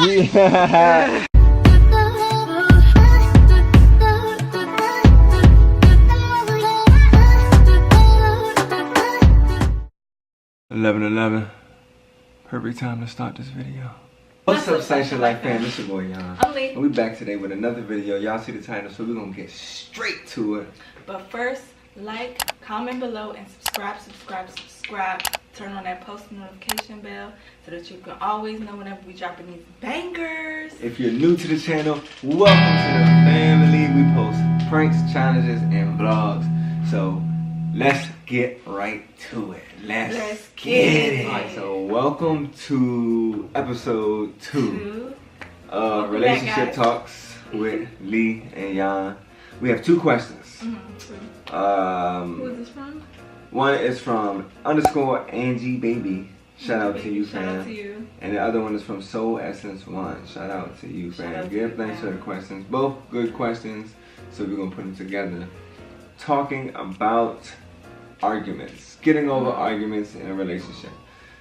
Yeah. 11:11. Perfect time to start this video. What's up, Sunshine Life fam? It's your boy, y'all. I'm Lee. And we back today with another video. Y'all see the title, so we're gonna get straight to it. But first, like, comment below, and subscribe. Turn on that post notification bell so that you can always know whenever we dropping these bangers. If you're new to the channel, welcome to the family. We post pranks, challenges, and vlogs. So let's get right to it. Let's get it. Alright, so welcome to episode 2 of Relationship Talks with Lee and Yan. We have 2 questions. Who is this from? One is from _Angie Baby. Shout out to you, fam. Shout out to you. And the other one is from Soul Essence 1. Shout out to you, fam. Give thanks for the questions. Both good questions. So we're gonna put them together. Talking about arguments. Getting over arguments in a relationship.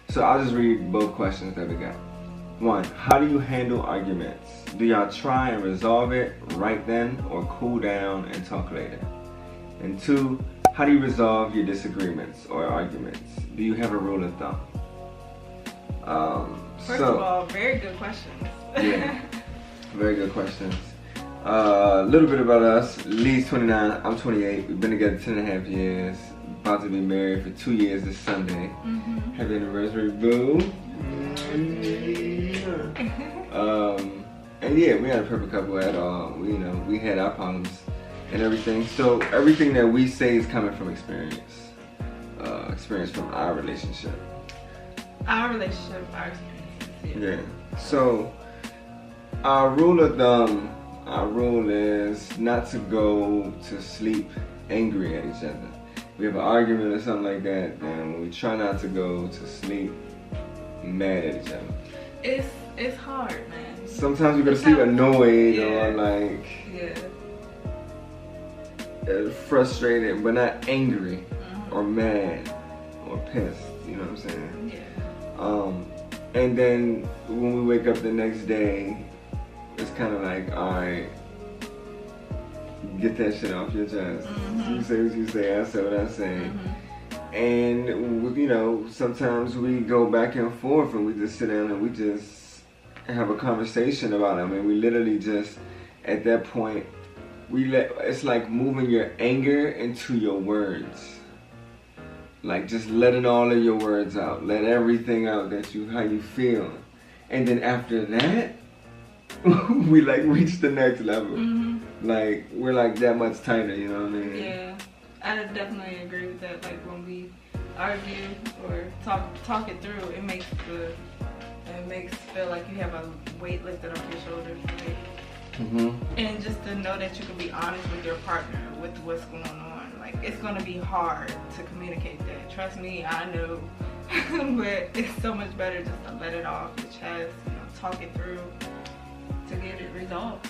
So I'll just read both questions that we got. 1. How do you handle arguments? Do y'all try and resolve it right then or cool down and talk later? And 2. How do you resolve your disagreements or arguments? Do you have a rule of thumb? First of all, very good questions. Yeah, very good questions. A little bit about us. Lee's 29, I'm 28. We've been together 10.5 years. About to be married for 2 years this Sunday. Happy anniversary, boo. And yeah, we had a perfect couple at all. We had our problems and everything. So everything that we say is coming from experience. Experience from our relationship. Our experiences. Yeah. So our rule of thumb, our rule is not to go to sleep angry at each other. We have an argument or something like that, then we try not to go to sleep mad at each other. It's hard, man. Sometimes we go to sleep annoyed or like frustrated, but not angry or mad or pissed. You know what I'm saying? Yeah. And then when we wake up the next day, it's kind of like, all right, get that shit off your chest. You say what you say, I say what I say. And sometimes we go back and forth and we just sit down and we just have a conversation about it. I mean, we literally just, at that point, it's like moving your anger into your words. Like just letting all of your words out. Let everything out how you feel. And then after that, we like reach the next level. Like we're like that much tighter, you know what I mean? Yeah, I definitely agree with that. Like when we argue or talk it through, it makes feel like you have a weight lifted off your shoulders, right? And just to know that you can be honest with your partner with what's going on. Like it's gonna be hard to communicate that. Trust me, I know. But it's so much better just to let it off your chest, talk it through to get it resolved.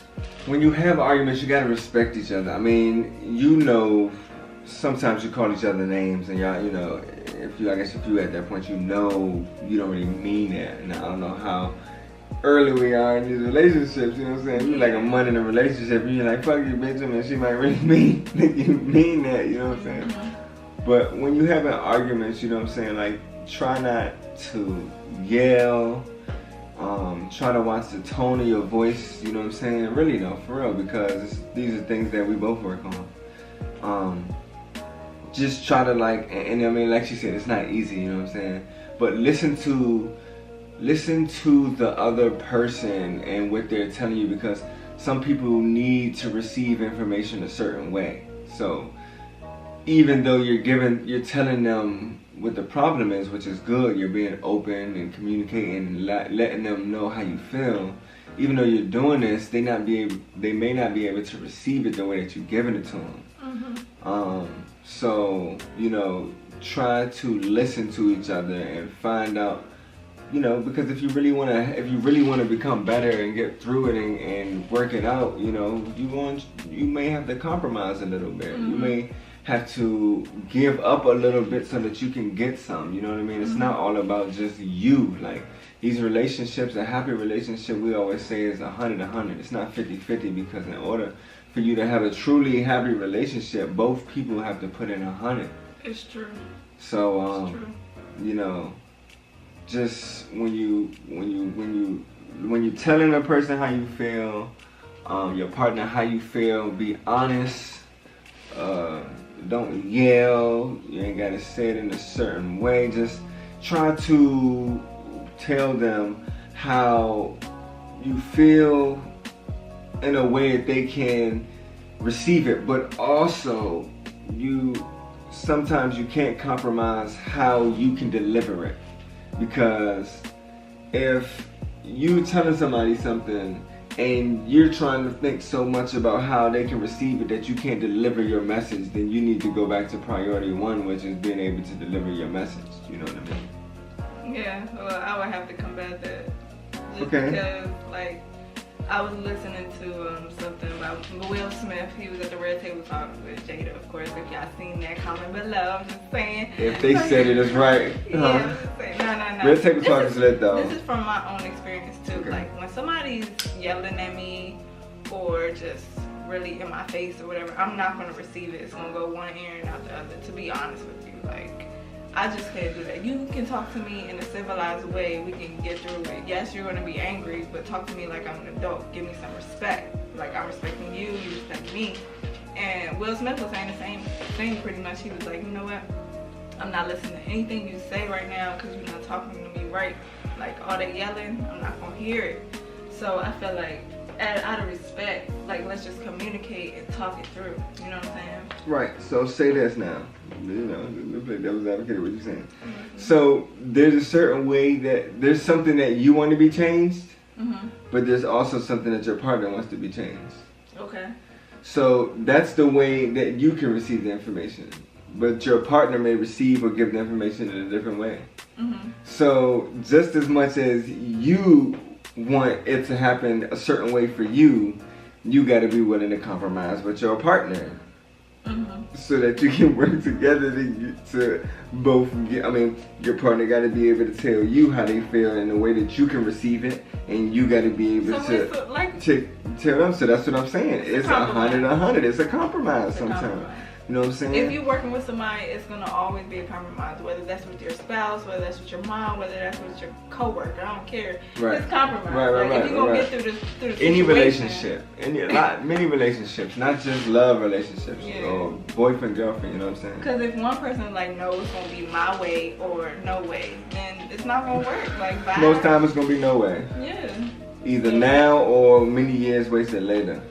When you have arguments, you gotta respect each other. I mean, sometimes you call each other names, and y'all, if you at that point, you don't really mean that. And I don't know how early we are in these relationships, you know what I'm saying? You're like a month in a relationship, and you're like, fuck you, bitch, and she might really mean that you mean that, you know what I'm saying? But when you have arguments, you know what I'm saying, like, try not to yell. Try to watch the tone of your voice, you know what I'm saying? Really though, for real, because these are things that we both work on. Just try to and I mean, like she said, it's not easy, you know what I'm saying? But listen to the other person and what they're telling you, because some people need to receive information a certain way. So even though you're telling them what the problem is, which is good, you're being open and communicating and letting them know how you feel. Even though you're doing this, they may not be able to receive it the way that you're giving it to them. So try to listen to each other and find out, because if you really want to become better and get through it and work it out, you may have to compromise a little bit. You may have to give up a little bit so that you can get some. You know what I mean? It's not all about just you. Like, these relationships, a happy relationship, we always say is 100-100. It's not 50-50, because in order for you to have a truly happy relationship, both people have to put in 100. It's true. So, it's true. you know, just when you telling a person how you feel, your partner how you feel, be honest. Don't yell. You ain't gotta say it in a certain way. Just try to tell them how you feel in a way that they can receive it, but also sometimes you can't compromise how you can deliver it, because if you telling somebody something and you're trying to think so much about how they can receive it that you can't deliver your message, then you need to go back to priority one, which is being able to deliver your message. You know what I mean? Yeah, well, I would have to combat that. Just Okay. because, like, I was listening to something about Will Smith. He was at the Red Table Talk with Jada, of course. If y'all seen that, comment below. I'm just saying. If they said it is right. Yeah, I'm just saying. No. Red Table Talk is lit, though. This is from my own experience, too. Okay. Like, when somebody's yelling at me or just really in my face or whatever, I'm not going to receive it. It's going to go one ear and out the other, to be honest with you. Like, I just can't do that. You can talk to me in a civilized way. We can get through it. Yes, you're going to be angry, but talk to me like I'm an adult. Give me some respect. Like, I'm respecting you, you respect me. And Will Smith was saying the same thing pretty much. He was like, you know what? I'm not listening to anything you say right now because you're not talking to me right. Like, all that yelling, I'm not going to hear it. So I feel like, out of respect, like, let's just communicate and talk it through. You know what I'm saying? Right. So say this now. You know, let's play devil's advocate. What you're saying. So there's a certain way that there's something that you want to be changed, but there's also something that your partner wants to be changed. Okay. So that's the way that you can receive the information, but your partner may receive or give the information in a different way. So just as much as you want it to happen a certain way for you, you got to be willing to compromise with your partner. So that you can work together to both get, I mean, your partner got to be able to tell you how they feel in a way that you can receive it, and you got to be able to tell them. So that's what I'm saying. It's 100-100. It's a compromise sometimes. You know what I'm saying? If you're working with somebody, it's going to always be a compromise. Whether that's with your spouse, whether that's with your mom, whether that's with your coworker, I don't care. Right. It's compromise. Right. If you're going to get through this any situation, relationship, many relationships, not just love relationships or boyfriend, girlfriend, you know what I'm saying? Because if one person is like, no, it's going to be my way or no way, then it's not going to work. Like, bye. Most times it's going to be no way. Yeah. Either now or many years wasted later.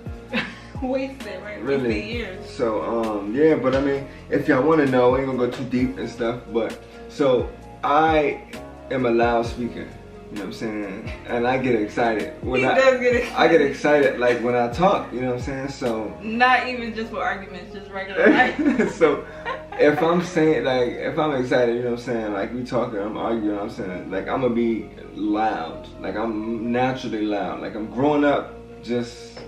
Wasted, right? Really? Wasted years. So, yeah, but I mean, if y'all want to know, I ain't gonna go too deep and stuff, but, so, I am a loud speaker, you know what I'm saying? And I get excited. He does get excited. I get excited, like, when I talk, you know what I'm saying? So. Not even just for arguments, just regular life. So, if I'm saying, like, if I'm excited, you know what I'm saying? Like, we talking, I'm arguing, I'm saying, like, I'm gonna be loud. Like, I'm naturally loud. Like, I'm growing up just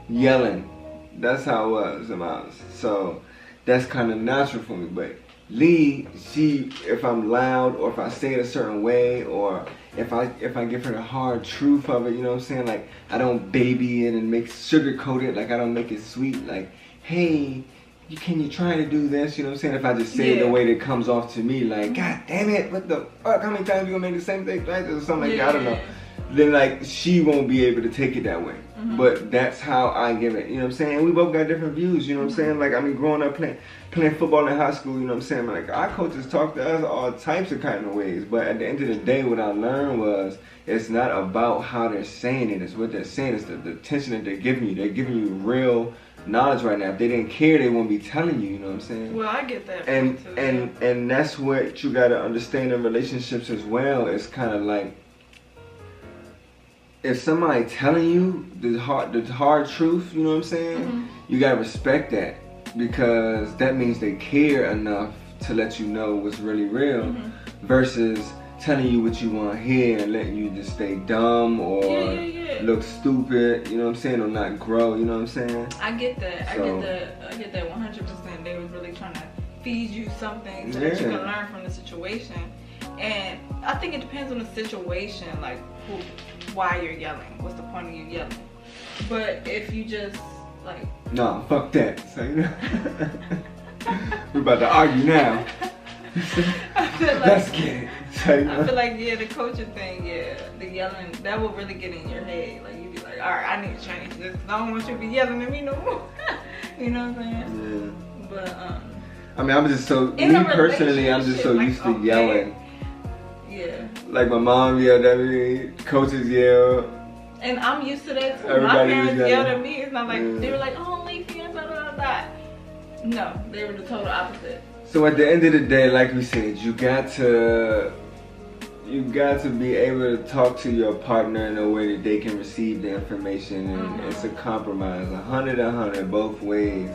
yelling. That's how it was in my house. So that's kind of natural for me. But Lee, if I'm loud or if I say it a certain way or if I give her the hard truth of it, you know what I'm saying? Like, I don't baby it and sugarcoat it. Like, I don't make it sweet. Like, hey, can you try to do this? You know what I'm saying? If I just say it the way that comes off to me, like, God damn it, what the fuck? How many times you gonna make the same thing like this or something like that? I don't know. Then, like, she won't be able to take it that way. But that's how I give it, you know what I'm saying? We both got different views, you know what I'm saying? Like, I mean, growing up playing football in high school, you know what I'm saying? Like, our coaches talk to us all types of kind of ways. But at the end of the day, what I learned was it's not about how they're saying it. It's what they're saying. It's the attention that they're giving you. They're giving you real knowledge right now. If they didn't care, they won't be telling you, you know what I'm saying? Well, I get that. And that's what you got to understand in relationships as well. It's kind of like, if somebody telling you the hard truth, you know what I'm saying? You gotta respect that, because that means they care enough to let you know what's really real, versus telling you what you want to hear and letting you just stay dumb or look stupid, you know what I'm saying, or not grow, you know what I'm saying? I get that. I get that 100%. They was really trying to feed you something so that you can learn from the situation. And I think it depends on the situation, like why you're yelling. What's the point of you yelling? But if you just like, no, fuck that. So, you know, we're about to argue now. I feel like, let's get it. So, you know. I feel like the coaching thing, the yelling, that will really get in your head. Like you be like, all right, I need to change this. I don't want you to be yelling at me no more. You know what I'm saying? Yeah. But I mean, I'm just so, me personally, I'm just so used to yelling. Yeah. Like my mom yelled at me, coaches yell. And I'm used to that too. Everybody My parents yelled at me. It's not like they were like, oh, Leafy and blah blah blah. No, they were the total opposite. So at the end of the day, like we said, you got to be able to talk to your partner in a way that they can receive the information, and it's a compromise, 100 both ways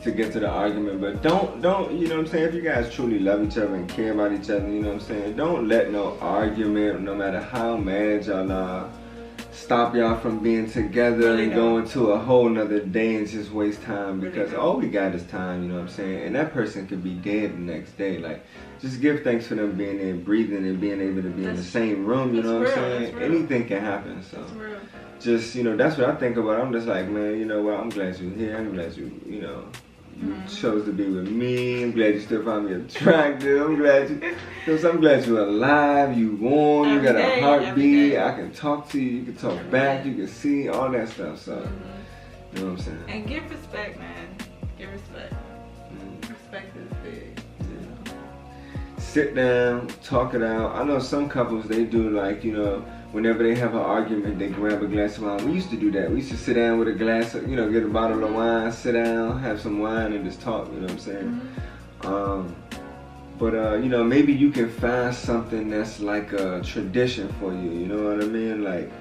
to get to the argument. But don't, you know what I'm saying, if you guys truly love each other and care about each other, you know what I'm saying, don't let no argument, no matter how mad y'all are, stop y'all from being together and going to a whole nother day and just waste time, because all we got is time, you know what I'm saying, and that person could be dead the next day. Like, just give thanks for them being there, breathing, and being able to be in the same room, you know what I'm saying. Anything can happen, so just, you know, that's what I think about. I'm just like, man, you know what, I'm glad you're here, I'm glad you know, you chose to be with me. I'm glad you still find me attractive. I'm glad you're alive, you warm, you got a heartbeat. I can talk to you, you can talk back, you can see, all that stuff. So, you know what I'm saying? And give respect, man. Give respect. Respect is big. Yeah. Sit down, talk it out. I know some couples, they do like, you know, whenever they have an argument, they grab a glass of wine. We used to do that. We used to sit down with a glass of, you know, get a bottle of wine, sit down, have some wine, and just talk, you know what I'm saying? But you know, maybe you can find something that's like a tradition for you, you know what I mean? Like,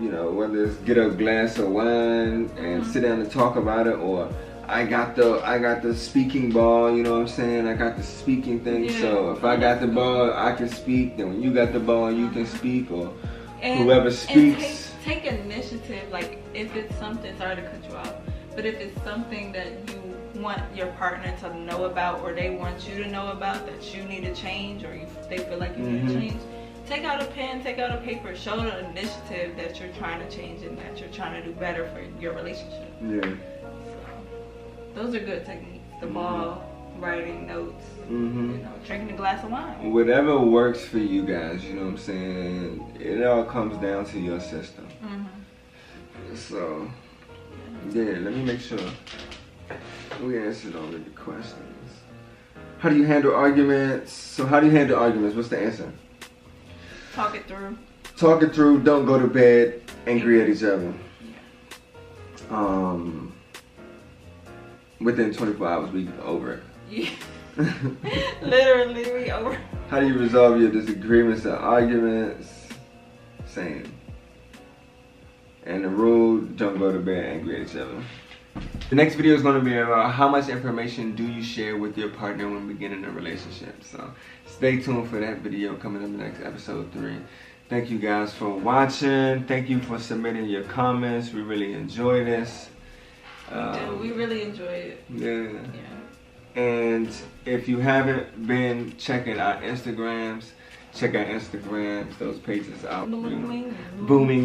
you know, whether it's get a glass of wine and sit down and talk about it, or I got the speaking ball, you know what I'm saying? I got the speaking thing, so if I got the ball, I can speak. Then when you got the ball, you can speak, or whoever speaks. And take initiative, like if it's something, sorry to cut you off, but if it's something that you want your partner to know about, or they want you to know about, that you need to change, or they feel like you need to change, take out a pen, take out a paper, show the initiative that you're trying to change and that you're trying to do better for your relationship. Yeah. Those are good techniques. The ball, writing notes, you know, drinking a glass of wine. Whatever works for you guys, you know what I'm saying? It all comes down to your system. So, yeah, let me make sure we answered all of the questions. How do you handle arguments? So how do you handle arguments? What's the answer? Talk it through. Talk it through. Don't go to bed angry at each other. Within 24 hours, we over it. Yeah. Literally, we over. How do you resolve your disagreements and arguments? Same. And the rule, don't go to bed angry at each other. The next video is going to be about how much information do you share with your partner when beginning a relationship. So stay tuned for that video coming up in the next episode 3. Thank you guys for watching. Thank you for submitting your comments. We really enjoy this. We really enjoy it. Yeah. And if you haven't been checking our Instagrams, check our Instagrams. Those pages out. Booming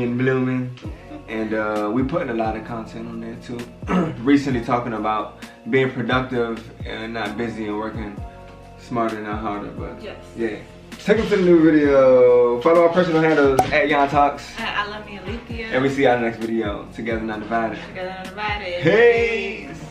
and blooming. And we putting a lot of content on there too. Recently talking about being productive and not busy and working smarter, not harder. But yeah. Take them to the new video. Follow our personal handles at Yon Talks. I love me, Alethea. And we see y'all in the next video. Together, not divided. Together, not divided. Peace.